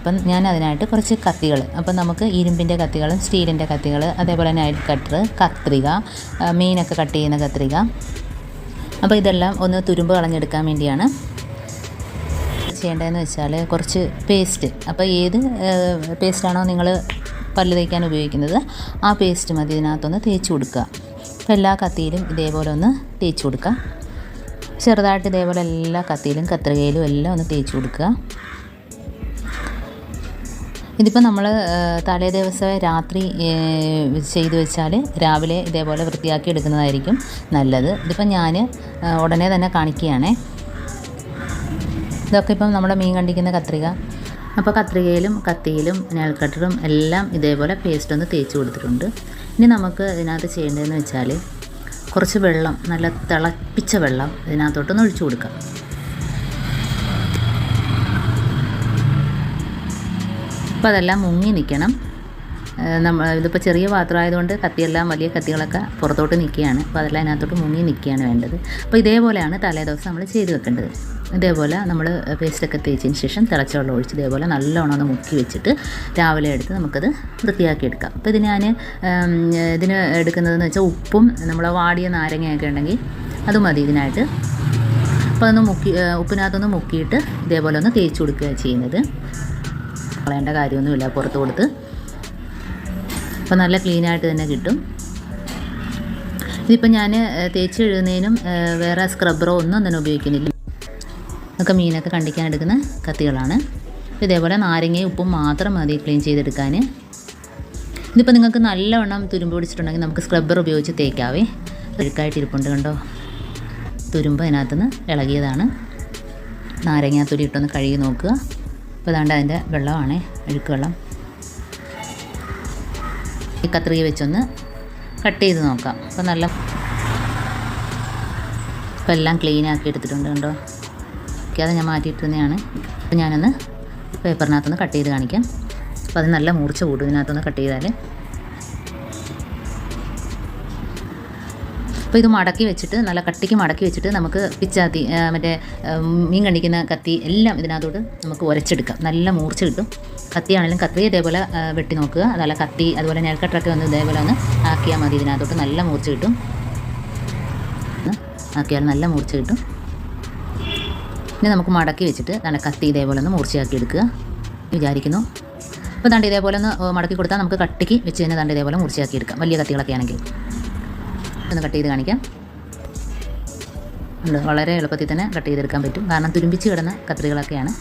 അപ്പം ഞാൻ അതിനായിട്ട് കുറച്ച് കത്തികൾ, അപ്പം നമുക്ക് ഇരുമ്പിൻ്റെ കത്തികളും സ്റ്റീലിൻ്റെ കത്തികൾ, അതേപോലെ നൈഫ് കട്ടർ, കത്രിക, മീനൊക്കെ കട്ട് ചെയ്യുന്ന കത്രിക. അപ്പോൾ ഇതെല്ലാം ഒന്ന് തുരുമ്പ് കളഞ്ഞെടുക്കാൻ വേണ്ടിയാണ്. ചെയ്യേണ്ടതെന്ന് വെച്ചാൽ കുറച്ച് പേസ്റ്റ്, അപ്പോൾ ഏത് പേസ്റ്റാണോ നിങ്ങൾ പല്ല് തേക്കാൻ ഉപയോഗിക്കുന്നത് ആ പേസ്റ്റ് മതി ഇതിനകത്തൊന്ന് തേച്ച് കൊടുക്കുക. അപ്പോൾ എല്ലാ കത്തിയിലും ഇതേപോലെ ഒന്ന് തേച്ച് കൊടുക്കുക. ചെറുതായിട്ട് ഇതേപോലെ എല്ലാ കത്തിയിലും കത്രികയിലും എല്ലാം ഒന്ന് തേച്ച് കൊടുക്കുക. ഇതിപ്പോൾ നമ്മൾ തലേ ദിവസം രാത്രി ചെയ്ത് വെച്ചാൽ രാവിലെ ഇതേപോലെ വൃത്തിയാക്കി എടുക്കുന്നതായിരിക്കും നല്ലത്. ഇതിപ്പോൾ ഞാൻ ഉടനെ തന്നെ കാണിക്കുകയാണേ. ഇതൊക്കെ ഇപ്പം നമ്മുടെ മീൻ കണ്ടിക്കുന്ന കത്രിക. അപ്പോൾ കത്രികയിലും കത്തിയിലും നെയിൽ കട്ടറും എല്ലാം ഇതേപോലെ പേസ്റ്റ് ഒന്ന് തേച്ച് കൊടുത്തിട്ടുണ്ട്. ഇനി നമുക്ക് ഇതിനകത്ത് ചെയ്യേണ്ടതെന്ന് വെച്ചാൽ കുറച്ച് വെള്ളം, നല്ല തിളപ്പിച്ച വെള്ളം ഇതിനകത്തോട്ടൊന്ന് ഒഴിച്ചു കൊടുക്കാം. അപ്പോൾ അതെല്ലാം മുങ്ങി നിൽക്കണം. ഇതിപ്പോൾ ചെറിയ പാത്രമായതുകൊണ്ട് കത്തിയെല്ലാം വലിയ കത്തികളൊക്കെ പുറത്തോട്ട് നിൽക്കുകയാണ്. അപ്പോൾ അതെല്ലാം അതിനകത്തോട്ട് മുങ്ങി നിൽക്കുകയാണ് വേണ്ടത്. അപ്പോൾ ഇതേപോലെയാണ് തലേ ദിവസം നമ്മൾ ചെയ്ത് വെക്കേണ്ടത്. ഇതേപോലെ നമ്മൾ പേസ്റ്റൊക്കെ തേച്ചതിന് ശേഷം തിളച്ച വെള്ളം ഒഴിച്ച് ഇതേപോലെ നല്ലോണം ഒന്ന് മുക്കി വെച്ചിട്ട് രാവിലെ എടുത്ത് നമുക്കത് വൃത്തിയാക്കി എടുക്കാം. അപ്പോൾ ഇത് ഞാൻ ഇതിന് എടുക്കുന്നതെന്ന് വെച്ചാൽ ഉപ്പും നമ്മൾ വാടിയ നാരങ്ങയൊക്കെ ഉണ്ടെങ്കിൽ അത് മതി ഇതിനായിട്ട്. അപ്പോൾ അതൊന്ന് ഉപ്പിനകത്തൊന്ന് മുക്കിയിട്ട് ഇതേപോലെ ഒന്ന് തേച്ച് കൊടുക്കുകയാണ് ചെയ്യുന്നത്. കളയേണ്ട കാര്യമൊന്നുമില്ല പുറത്ത് കൊടുത്ത്. അപ്പോൾ നല്ല ക്ലീനായിട്ട് തന്നെ കിട്ടും. ഇതിപ്പോൾ ഞാൻ തേച്ച് എഴുതുന്നതിനും വേറെ സ്ക്രബ്ബറോ ഒന്നും തന്നെ ഉപയോഗിക്കുന്നില്ല. ഒക്കെ മീനൊക്കെ കണ്ടിക്കാൻ എടുക്കുന്ന കത്തികളാണ്. ഇതേപോലെ നാരങ്ങയും ഉപ്പും മാത്രം മതി ക്ലീൻ ചെയ്തെടുക്കാൻ. ഇതിപ്പോൾ നിങ്ങൾക്ക് നല്ലവണ്ണം തുരുമ്പ് പിടിച്ചിട്ടുണ്ടെങ്കിൽ നമുക്ക് സ്ക്രബ്ബർ ഉപയോഗിച്ച് തേക്കാവേ. അഴുക്കായിട്ടിരിപ്പുണ്ട് കണ്ടോ, തുരുമ്പ് അതിനകത്തുനിന്ന് ഇളകിയതാണ്. നാരങ്ങാത്തൊലി ഇട്ടൊന്ന് കഴുകി നോക്കുക. അപ്പോൾ അതാണ്ട് അതിൻ്റെ വെള്ളമാണേ, അഴുക്ക് വെള്ളം. ഈ കത്രിക വെച്ചൊന്ന് കട്ട് ചെയ്ത് നോക്കാം. അപ്പോൾ നല്ല ഇപ്പോൾ എല്ലാം ക്ലീനാക്കി എടുത്തിട്ടുണ്ട് കണ്ടോ. അത് ഞാൻ മാറ്റിയിട്ടിരുന്നതാണ്. അപ്പോൾ ഞാനൊന്ന് പേപ്പറിനകത്തൊന്ന് കട്ട് ചെയ്ത് കാണിക്കാം. അപ്പോൾ അത് നല്ല മൂർച്ച കൂടും ഇതിനകത്തൊന്ന് കട്ട് ചെയ്താൽ. അപ്പോൾ ഇത് മടക്കി വെച്ചിട്ട് നല്ല കട്ടിക്ക് മടക്കി വെച്ചിട്ട് നമുക്ക് പിച്ചാത്തി മറ്റേ മീൻ കണ്ടിക്കുന്ന കത്തി എല്ലാം ഇതിനകത്തോട്ട് നമുക്ക് ഉരച്ചെടുക്കാം. നല്ല മൂർച്ച കിട്ടും. കത്തിയാണെങ്കിലും കത്തി ഇതേപോലെ വെട്ടി നോക്കുക. അതല്ല കത്തി അതുപോലെ നെയിൽ കട്ടറൊക്കെ ഒന്ന് ഇതേപോലെ ഒന്ന് ആക്കിയാൽ മതി. ഇതിനകത്തോട്ട് നല്ല മൂർച്ച കിട്ടും. ആക്കിയാൽ നല്ല മൂർച്ച കിട്ടും. ഇനി നമുക്ക് മടക്കി വെച്ചിട്ട് നല്ല കത്തി ഇതേപോലെ ഒന്ന് മൂർച്ചയാക്കി എടുക്കുക വിചാരിക്കുന്നു. അപ്പോൾ ദാണ്ട് ഇതേപോലെ ഒന്ന് മടക്കി കൊടുത്താൽ നമുക്ക് കട്ടിക്ക് വെച്ച് തന്നെ ദാണ്ട് ഇതേപോലെ മൂർച്ചയാക്കി എടുക്കാം. വലിയ കത്തികളൊക്കെ ആണെങ്കിൽ ഒന്ന് കട്ട് ചെയ്ത് കാണിക്കാം. വളരെ എളുപ്പത്തിൽ തന്നെ കട്ട് ചെയ്തെടുക്കാൻ പറ്റും. കാരണം തുരുമ്പിച്ച് കിടന്ന കത്രികളൊക്കെയാണ്.